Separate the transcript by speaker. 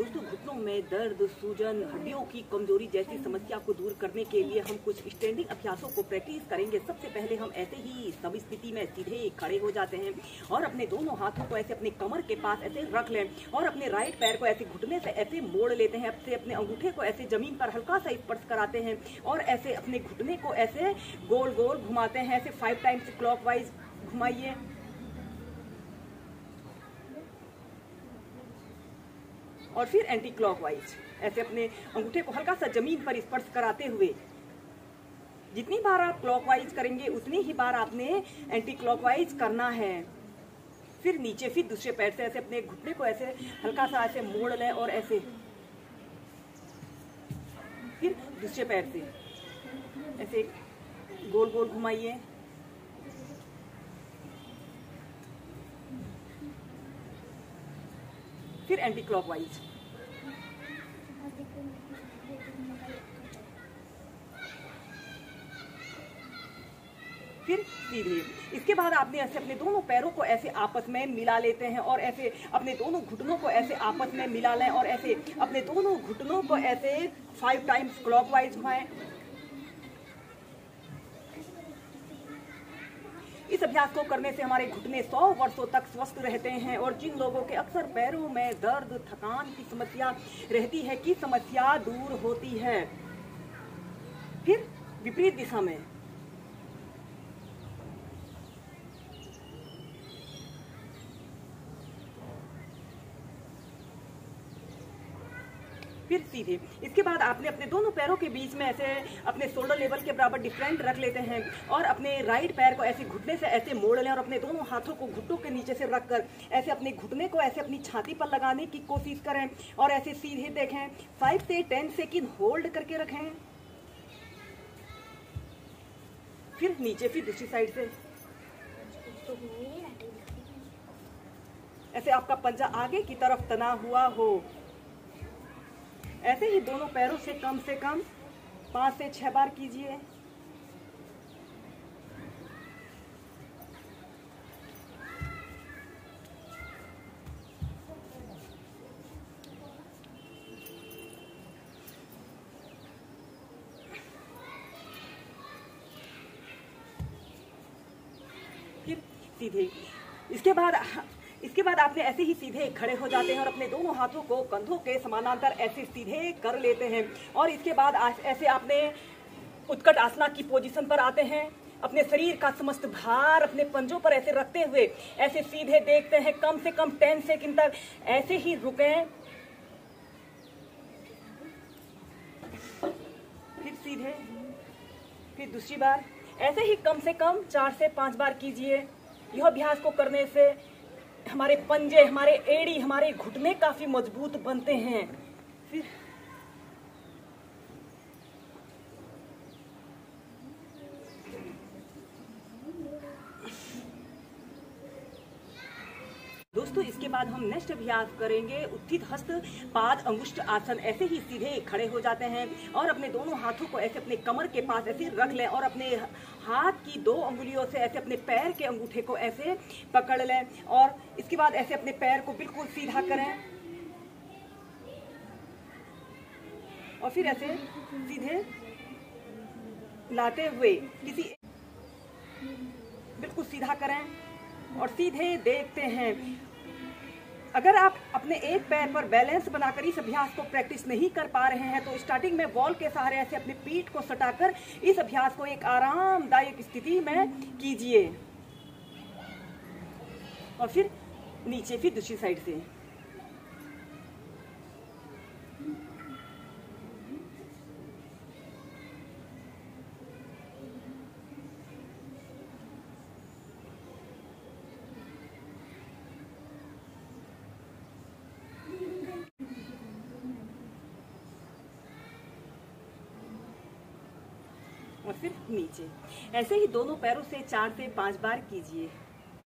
Speaker 1: दोस्तों घुटनों में दर्द, सूजन, हड्डियों की कमजोरी जैसी समस्या को दूर करने के लिए हम कुछ स्टैंडिंग अभ्यासों को प्रैक्टिस करेंगे। सबसे पहले हम ऐसे ही सब स्थिति में सीधे खड़े हो जाते हैं और अपने दोनों हाथों को ऐसे अपने कमर के पास ऐसे रख लें और अपने राइट पैर को ऐसे घुटने से ऐसे मोड़ लेते हैं। अपने अंगूठे को ऐसे जमीन पर हल्का सा स्पर्श कराते हैं और ऐसे अपने घुटने को ऐसे गोल गोल घुमाते हैं। ऐसे 5 टाइम्स क्लॉकवाइज घुमाइए। और फिर एंटी क्लॉकवाइज ऐसे अपने अंगूठे को हल्का सा जमीन पर स्पर्श कराते हुए। जितनी बार आप क्लॉकवाइज करेंगे उतनी ही बार आपने एंटी क्लॉकवाइज करना है। फिर नीचे, फिर दूसरे पैर से ऐसे अपने घुटने को ऐसे हल्का सा ऐसे मोड़ लें और ऐसे फिर दूसरे पैर से ऐसे गोल गोल घुमाइए। फिर एंटी क्लॉकवाइज। फिर सीधे। इसके बाद आपने ऐसे अपने दोनों पैरों को ऐसे आपस में मिला लेते हैं और ऐसे अपने दोनों घुटनों को ऐसे आपस में मिला लें और ऐसे अपने दोनों घुटनों को ऐसे 5 टाइम्स क्लॉकवाइज घुमाएं। इस अभ्यास को करने से हमारे घुटने 100 वर्षों तक स्वस्थ रहते हैं। और जिन लोगों के अक्सर पैरों में दर्द, थकान की समस्या रहती है की समस्या दूर होती है। फिर विपरीत दिशा में। फिर सीधे। इसके बाद आपने अपने दोनों पैरों के बीच में ऐसे अपने शोल्डर लेवल के बराबर डिफरेंट रख लेते हैं और अपने राइट पैर को ऐसे घुटने से ऐसे मोड़ लें और अपने दोनों हाथों को घुटनों के नीचे से रखकर ऐसे अपने घुटने को ऐसे अपनी छाती पर लगाने की कोशिश करें और ऐसे सीधे देखें। 5 से 10 सेकंड होल्ड करके रखें। फिर नीचे, फिर दूसरी साइड से ऐसे आपका पंजा आगे की तरफ तना हुआ हो। ऐसे ही दोनों पैरों से कम 5 से 6 बार कीजिए। फिर सीधे। इसके बाद आपने ऐसे ही सीधे खड़े हो जाते हैं और अपने दोनों हाथों को कंधों के समानांतर ऐसे सीधे कर लेते हैं। और इसके बाद ऐसे आपने उत्कट आसना की पोजीशन पर आते हैं। अपने शरीर का समस्त भार अपने पंजों पर ऐसे रखते हुए ऐसे सीधे देखते हैं। कम से कम 10 सेकंड तक ऐसे ही रुकें। फिर सीधे, फिर दूसरी बार ऐसे ही कम से कम 4 से 5 बार कीजिए। यह अभ्यास को करने से हमारे पंजे, हमारे एड़ी, हमारे घुटने काफी मजबूत बनते हैं। फिर दोस्तों इसके बाद हम नेक्स्ट अभ्यास करेंगे उत्थित हस्त पाद अंगुष्ठ आसन। ऐसे ही सीधे खड़े हो जाते हैं और अपने दोनों हाथों को ऐसे अपने कमर के पास ऐसे रख लें और अपने हाथ की 2 अंगुलियों से ऐसे अपने पैर के अंगूठे को ऐसे पकड़ लें और इसके बाद ऐसे अपने पैर को बिल्कुल सीधा करें और फिर ऐसे सीधे लाते हुए बिल्कुल सीधा करें और सीधे देखते हैं। अगर आप अपने एक पैर पर बैलेंस बनाकर इस अभ्यास को प्रैक्टिस नहीं कर पा रहे हैं तो स्टार्टिंग में वॉल के सहारे ऐसे अपनी पीठ को सटाकर इस अभ्यास को एक आरामदायक स्थिति में कीजिए और फिर नीचे, फिर दूसरी साइड से। और फिर नीचे। ऐसे ही दोनों पैरों से 4 से 5 बार कीजिए।